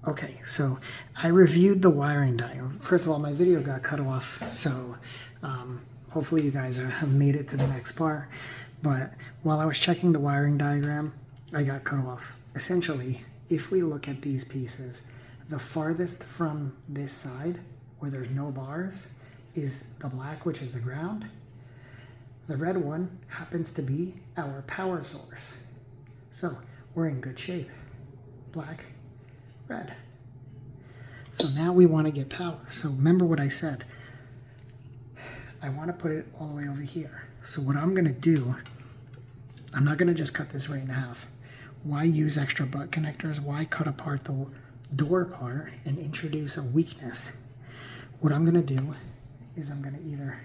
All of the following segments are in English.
Okay, so I reviewed the wiring diagram. First of all, my video got cut off, so hopefully you guys have made it to the next part. But while I was checking the wiring diagram, I got cut off. Essentially, if we look at these pieces, the farthest from this side, where there's no bars, is the black, which is the ground. The red one happens to be our power source. So we're in good shape. Black, red. So now we want to get power. So remember what I said. I want to put it all the way over here. So what I'm going to do, I'm not going to just cut this right in half. Why use extra butt connectors? Why cut apart the door part and introduce a weakness? What I'm going to do is I'm going to either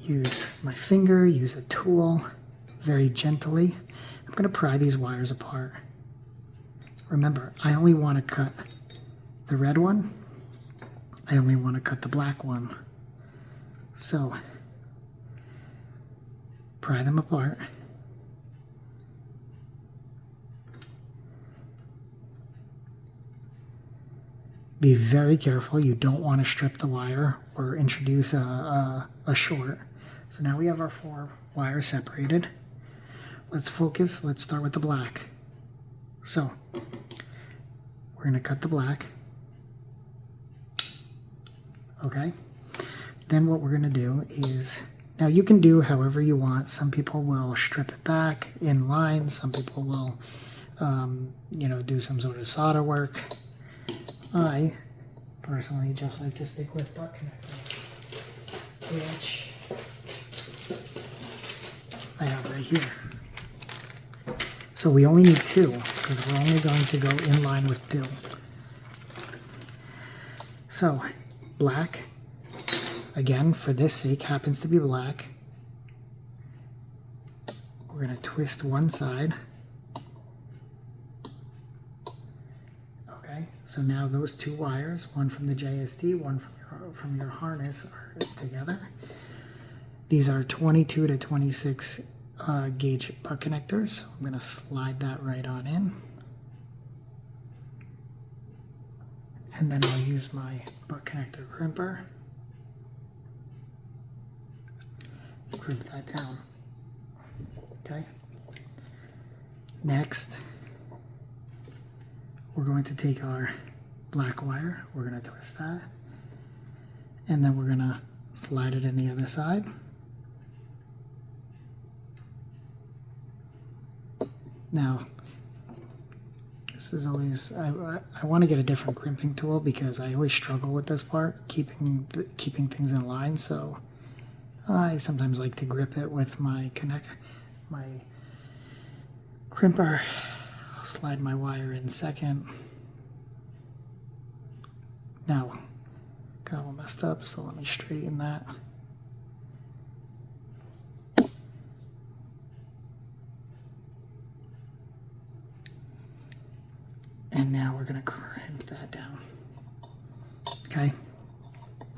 use my finger, use a tool, very gently. I'm going to pry these wires apart. Remember, I only want to cut the red one. I only want to cut the black one. So, pry them apart. Be very careful. You don't want to strip the wire or introduce a short. So now we have our 4 wires separated. Let's focus. Let's start with the black. So, we're going to cut the black. Okay. Then what we're going to do is, now you can do however you want. Some people will strip it back in line. Some people will, do some sort of solder work. I personally just like to stick with butt connectors, which I have right here. So we only need 2 because we're only going to go in line with 2. So black, again, for this sake, happens to be black. We're going to twist one side. Okay, so now those 2 wires, one from the JST, one from your harness, are together. These are 22 to 26 gauge butt connectors. So I'm going to slide that right on in. And then I'll use my butt connector crimper. Crimp that down. Okay. Next, we're going to take our black wire. We're going to twist that. And then we're going to slide it in the other side. Now, this is always, I want to get a different crimping tool because I always struggle with this part, keeping things in line. So I sometimes like to grip it with my crimper. I'll slide my wire in second. Now, got all messed up, so let me straighten that. And now we're going to crimp that down. Okay?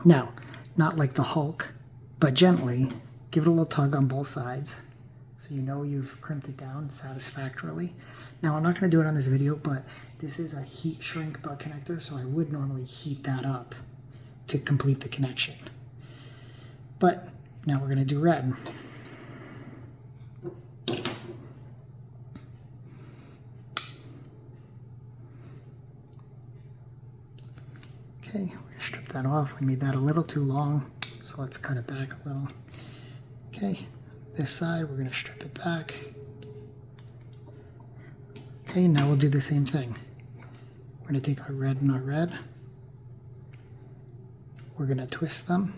Now, not like the Hulk, but gently, give it a little tug on both sides so you know you've crimped it down satisfactorily. Now, I'm not going to do it on this video, but this is a heat shrink butt connector, so I would normally heat that up to complete the connection. But now we're going to do red. Okay, we're going to strip that off. We made that a little too long, so let's cut it back a little. Okay, this side, we're going to strip it back. Okay, now we'll do the same thing. We're going to take our red and our red. We're going to twist them.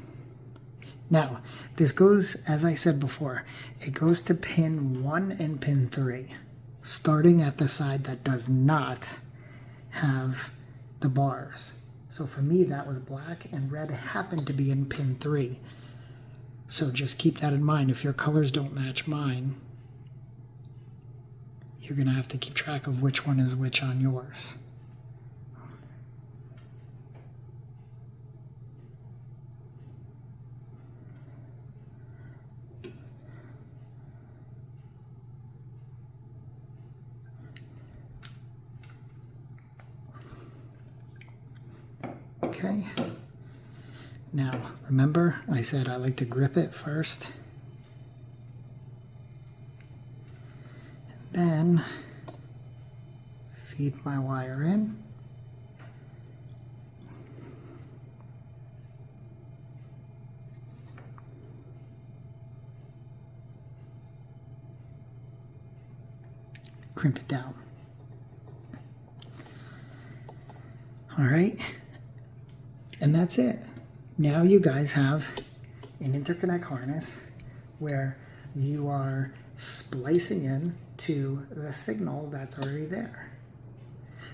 Now, this goes, as I said before, it goes to pin 1 and pin 3, starting at the side that does not have the bars. So for me, that was black, and red happened to be in pin 3. So just keep that in mind. If your colors don't match mine, you're going to have to keep track of which one is which on yours. Okay. Now, remember I said I like to grip it first. And then feed my wire in. Crimp it down. All right, and that's it. Now you guys have an interconnect harness where you are splicing in to the signal that's already there.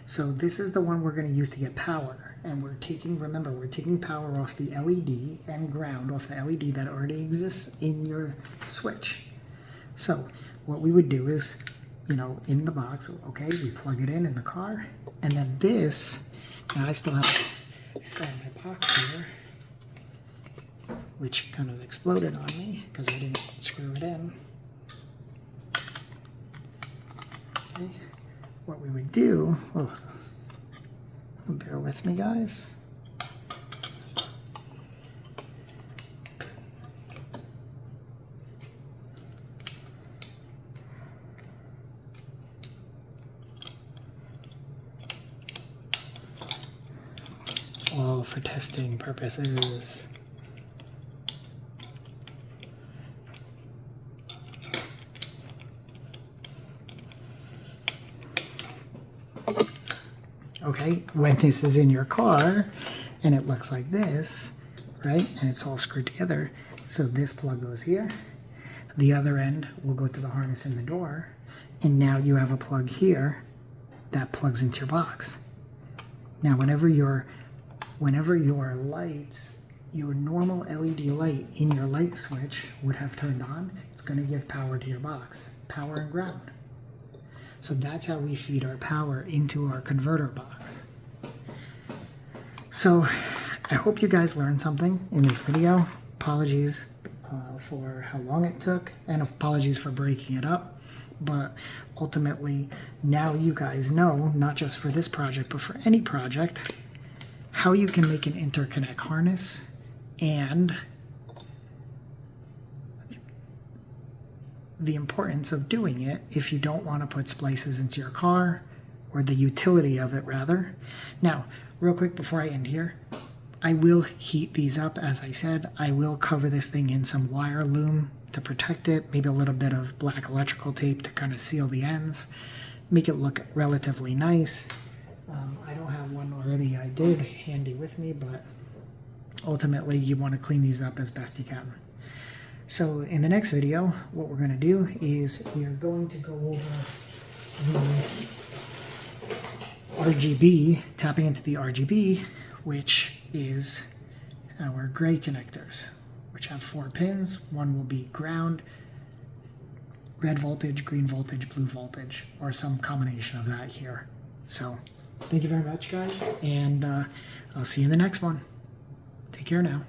So this is the one we're going to use to get power, and we're taking, remember, we're taking power off the LED and ground off the LED that already exists in your switch. So what we would do is, you know, in the box, okay, we plug it in the car, and then this, now I still have my box here, which kind of exploded on me because I didn't screw it in. Okay, what we would do, oh, bear with me guys. All for testing purposes. Okay, when this is in your car and it looks like this, right, and it's all screwed together, so this plug goes here, the other end will go to the harness in the door, and now you have a plug here that plugs into your box. Now whenever your lights, your normal LED light in your light switch would have turned on, it's going to give power to your box, power and ground. So that's how we feed our power into our converter box. So I hope you guys learned something in this video. Apologies for how long it took, and apologies for breaking it up. But ultimately, now you guys know, not just for this project, but for any project, how you can make an interconnect harness and the importance of doing it if you don't want to put splices into your car, or the utility of it rather. Now, real quick before I end here, I will heat these up. As I said, I will cover this thing in some wire loom to protect it, maybe a little bit of black electrical tape to kind of seal the ends, make it look relatively nice. I don't have one already. I did handy with me, but ultimately you want to clean these up as best you can. So in the next video, what we're going to do is we are going to go over the RGB, tapping into the RGB, which is our gray connectors, which have 4 pins. One will be ground, red voltage, green voltage, blue voltage, or some combination of that here. So thank you very much, guys, and I'll see you in the next one. Take care now.